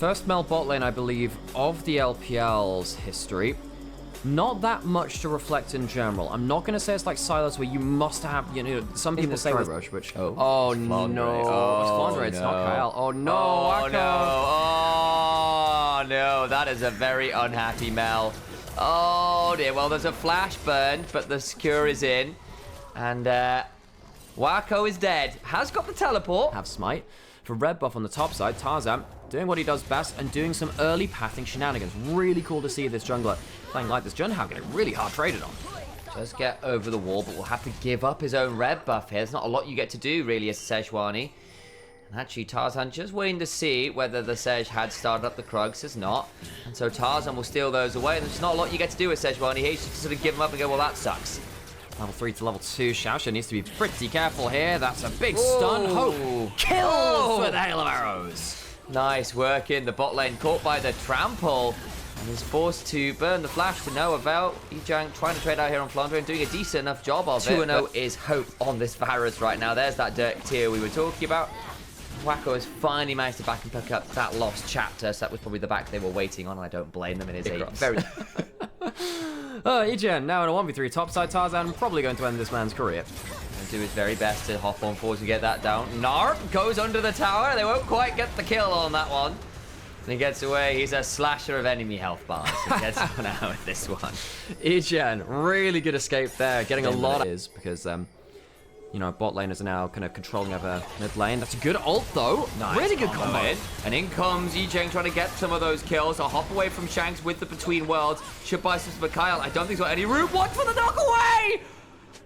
First Mel bot lane, I believe, of the LPL's history. Not that much to reflect in general. I'm not going to say it's like Silas where you must have, you know, some people say with Rush, which... Oh, no. It's Flandre, it's not Kyle. Oh, no. Oh, no. Oh, no. That is a very unhappy Mel. Oh, dear. Well, there's a flash burn, but the Skir is in. And Wacko is dead. Has got the teleport. Have smite. For red buff on the top side, Tarzan doing what he does best and doing some early pathing shenanigans. Really cool to see this jungler playing like this. Junhao getting really hard traded on. Does get over the wall, but will have to give up his own red buff here. There's not a lot you get to do, really, as Sejuani. And actually, Tarzan just waiting to see whether the Sej had started up the Krugs. Has not. And so Tarzan will steal those away. And there's not a lot you get to do with Sejuani. He should sort of give him up and go, well, that sucks. Level 3 to level 2. Xiaoxia needs to be pretty careful here. That's a big stun. Hope kills with a hail of arrows. Nice work in the bot lane. Caught by the trample. And is forced to burn the flash to no avail. Ejang trying to trade out here on Flandre and doing a decent enough job of it. 2-0 is hope on this Varus right now. There's that dirt tier we were talking about. Wacko has finally managed to back and pick up that lost chapter. So that was probably the back they were waiting on. And I don't blame them. It is a very... Egen now in a 1v3 topside. Tarzan probably going to end this man's career. And do his very best to hop on forward to get that down. Narp goes under the tower. They won't quite get the kill on that one. And he gets away. He's a slasher of enemy health bars. He gets one out with this one. Egen, really good escape there. Getting a lot of is because you know, bot laners are now kind of controlling over mid lane. That's a good ult, though. Nice. Really good combo. And in comes Ejang trying to get some of those kills. A hop away from Shanks with the Between Worlds. Should buy some for Kyle. I don't think he's got any room. Watch for the knock away!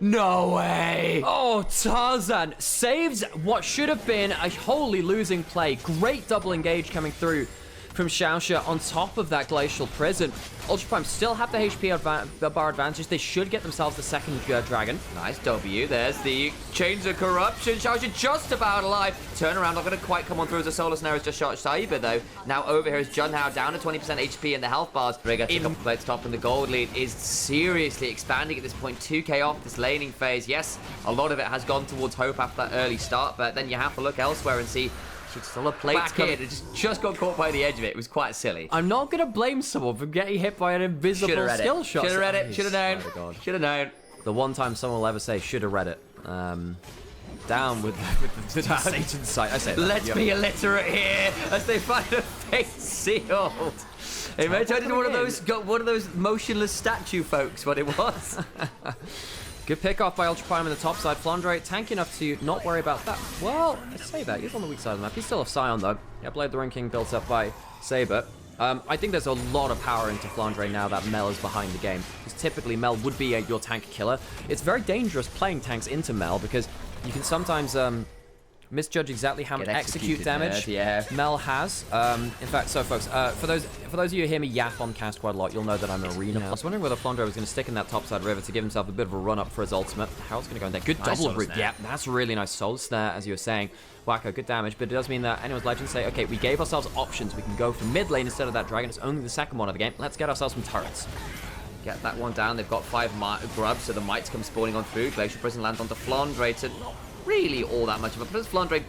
No way! Oh, Tarzan saves what should have been a wholly losing play. Great double engage coming through from Xiaoxia on top of that Glacial Prison. Ultra Prime still have the HP bar advantage. They should get themselves the second dragon. Nice W. There's the Chains of Corruption. Xiaoxia just about alive. Turnaround not going to quite come on through as a Solar Snare has just shot Cyber, though. Now over here is Junhao down to 20% HP in the health bars. Rigger took up the plates top, and the gold lead is seriously expanding at this point. 2k off this laning phase. Yes, a lot of it has gone towards Hope after that early start, but then you have to look elsewhere and see still a plate here. It just got caught by the edge of it. It was quite silly. I'm not going to blame someone for getting hit by an invisible skill shot. Should have read it. Should have known. Should have known. The one time someone will ever say, should have read it. Down with the Satan's sight. I say that. Let's be illiterate here as they find a face sealed. It may turn into one of those motionless statue folks, what it was. Good pick off by Ultra Prime on the top side. Flandre tanky enough to not worry about that. Well, I say that. He's on the weak side of the map. He's still a Scion, though. Yeah, Blade the Ring King built up by Saber. I think there's a lot of power into Flandre now that Mel is behind the game. Because typically, Mel would be your tank killer. It's very dangerous playing tanks into Mel because you can sometimes misjudge exactly how much execute damage Mel has. In fact, so folks, for those of you who hear me yap on cast quite a lot, you'll know that I'm Arena. I was wondering whether Flandre was going to stick in that topside river to give himself a bit of a run up for his ultimate. How's going to go in there? Good double root. Yeah, that's really nice soul snare, as you were saying. Wacko, good damage, but it does mean that anyone's legends say, okay, we gave ourselves options. We can go for mid lane instead of that dragon. It's only the second one of the game. Let's get ourselves some turrets. Get that one down. They've got 5 grubs, so the mites come spawning on through. Glacial Prison lands onto Flandre to not really all that much of it, but it's Flandre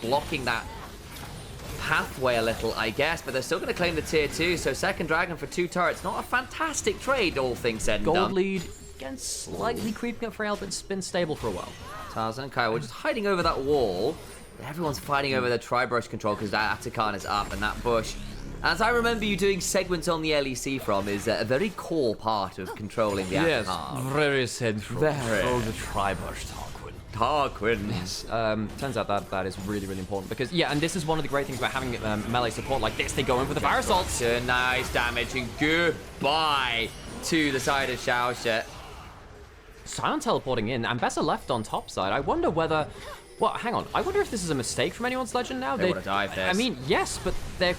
blocking that pathway a little, I guess, but they're still going to claim the tier 2, so second dragon for 2 turrets. Not a fantastic trade, all things said and done. Gold lead, again, slightly creeping up for Ale, but it's been stable for a while. Tarzan and Kyle were just hiding over that wall. Everyone's fighting over the tri-brush control because that Atakan is up, and that bush, as I remember you doing segments on the LEC from, is a very core part of controlling the Atakan. Yes, very central. Control the tri-brush Tarquin. Yes. Turns out that is really, really important because, yeah, and this is one of the great things about having melee support like this. They go in for the fire assaults. Nice damage and goodbye to the side of Xiaoxia. Scion teleporting in and Bessa left on top side. I wonder whether... Well, hang on. I wonder if this is a mistake from anyone's legend now. They would have dived this. I mean, yes, but they're...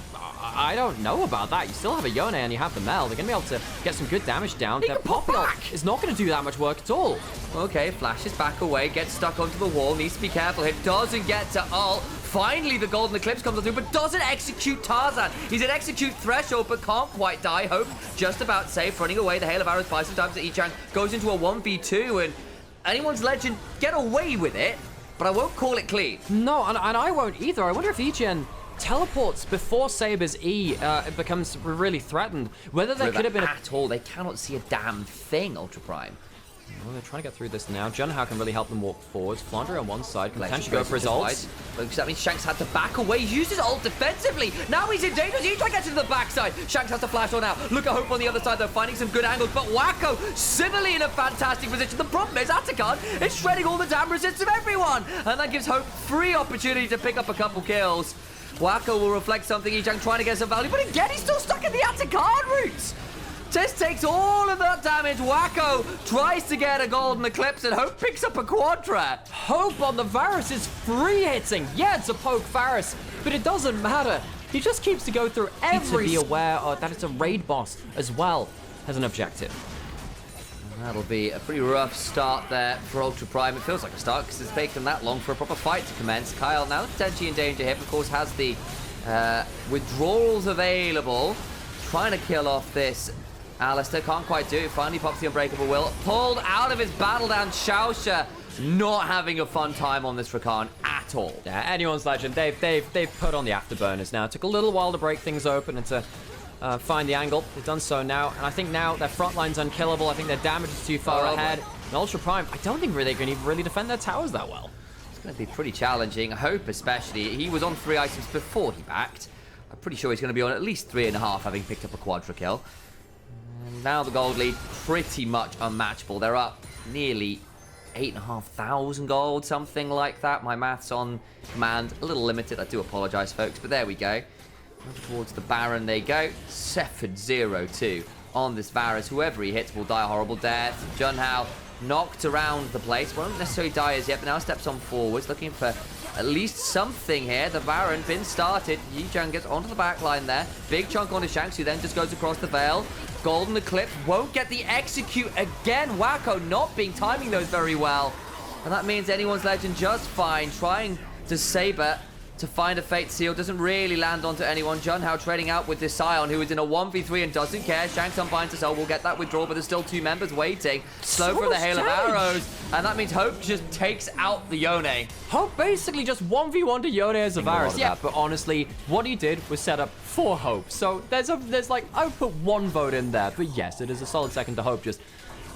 I don't know about that. You still have a Yone and you have the Mel. They're going to be able to get some good damage down. Their pop back is not going to do that much work at all. Okay, flashes back away, gets stuck onto the wall, needs to be careful here. Doesn't get to ult. Finally, the Golden Eclipse comes through, but doesn't execute Tarzan. He's at execute threshold, but can't quite die. Hope just about safe, running away. The Hail of Arrows buys some time to Ejang. Goes into a 1v2, and anyone's legend get away with it, but I won't call it clean. No, and I won't either. I wonder if Egen teleports before Saber's E it becomes really threatened. Whether there could have been at all, they cannot see a damn thing, Ultra Prime. Well, they're trying to get through this now. Junhao can really help them walk forwards. Flandre on one side can potentially go for his ult. But that means Shanks had to back away. He used his ult defensively. Now he's in danger. He's trying to get to the backside. Shanks has to flash on out. Look at Hope on the other side, though, finding some good angles. But Wacko, similarly in a fantastic position. The problem is Atakan is shredding all the damn resist of everyone. And that gives Hope free opportunity to pick up a couple kills. Wacko will reflect something. Yijang trying to get some value. But again, he's still stuck in the Atakan routes. Test takes all of that damage. Wacko tries to get a golden eclipse and Hope picks up a quadra. Hope on the Varus is free hitting. Yeah, it's a poke Varus, but it doesn't matter. He just keeps to go through every... To be aware that it's a raid boss as well as an objective. That'll be a pretty rough start there for Ultra Prime. It feels like a start because it's taken that long for a proper fight to commence. Kyle now potentially in danger here. Of course, has the withdrawals available. Trying to kill off this Alistair, can't quite do it. Finally pops the Unbreakable Will. Pulled out of his battle down. Xiaosha not having a fun time on this Rakan at all. Yeah, anyone's legend. They've put on the afterburners now. It took a little while to break things open and to find the angle. They've done so now. And I think now their front line's unkillable. I think their damage is too far ahead. And Ultra Prime, I don't think they can even really defend their towers that well. It's going to be pretty challenging. Hope especially. He was on 3 items before he backed. I'm pretty sure he's going to be on at least 3.5, having picked up a quadra kill. Now the gold lead pretty much unmatchable. They're up nearly 8,500 gold, something like that. My maths on command a little limited. I do apologize, folks, but there we go. Towards the Baron they go. 7-0-2 on this Varus. Whoever he hits will die a horrible death. Junhao knocked around the place. Won't necessarily die as yet, but now steps on forwards, looking for at least something here. The Baron been started. Yijang gets onto the back line there. Big chunk onto Shanks, who then just goes across the veil. Golden Eclipse won't get the execute again. Wacko not being timing those very well. And that means anyone's legend just fine. Trying to Saber to find a Fate Seal. Doesn't really land onto anyone. Junhao trading out with this Scion, who is in a 1v3 and doesn't care. Shanks unbinds to Soul. Will get that withdrawal, but there's still 2 members waiting. Slow for the hail of arrows. And that means Hope just takes out the Yone. Hope basically just 1v1 to Yone as a Varus. Yeah, but honestly, what he did was set up for Hope. So there's like, I would put 1 vote in there. But yes, it is a solid second to Hope, just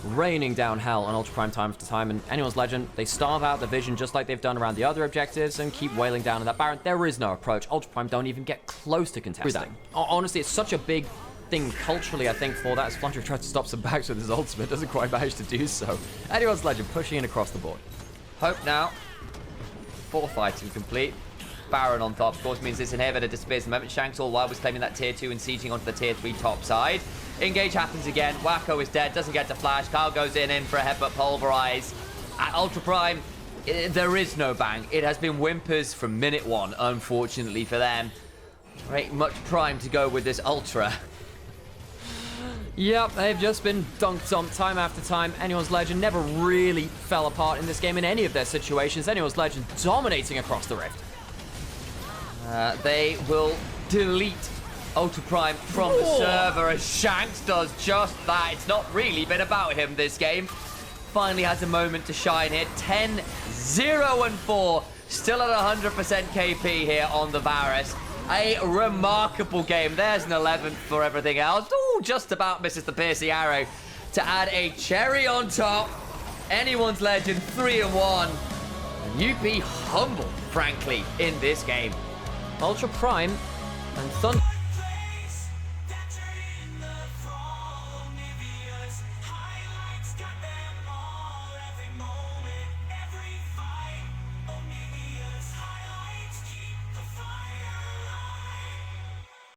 raining down hell on Ultra Prime time after time. And anyone's legend, they starve out the vision just like they've done around the other objectives and keep wailing down on that Baron. There is no approach. Ultra Prime don't even get close to contesting. Honestly, it's such a big thing culturally, I think, for that, as Flandre tries to stop some backs with his ultimate, doesn't quite manage to do so. Anyone's legend pushing in across the board. Hope now. 4th item complete. Baron on top, of course, means this inhibitor disappears the moment. Shanks all while was claiming that tier 2 and sieging onto the tier 3 top side. Engage happens again. Wacko is dead, doesn't get to flash. Kyle goes in for a headbutt pulverize. At Ultra Prime, there is no bang. It has been whimpers from minute 1, unfortunately for them. Right, much prime to go with this Ultra. Yep, they've just been dunked on time after time. Anyone's legend never really fell apart in this game in any of their situations. Anyone's legend dominating across the rift. They will delete Ultra Prime from the server as Shanks does just that. It's not really been about him this game. Finally has a moment to shine here. 10-0-4. Still at 100% KP here on the Varus. A remarkable game. There's an 11th for everything else. Ooh, just about misses the piercing arrow to add a cherry on top. Anyone's legend 3-1. And you'd be humbled, frankly, in this game. Ultra Prime and Thunder.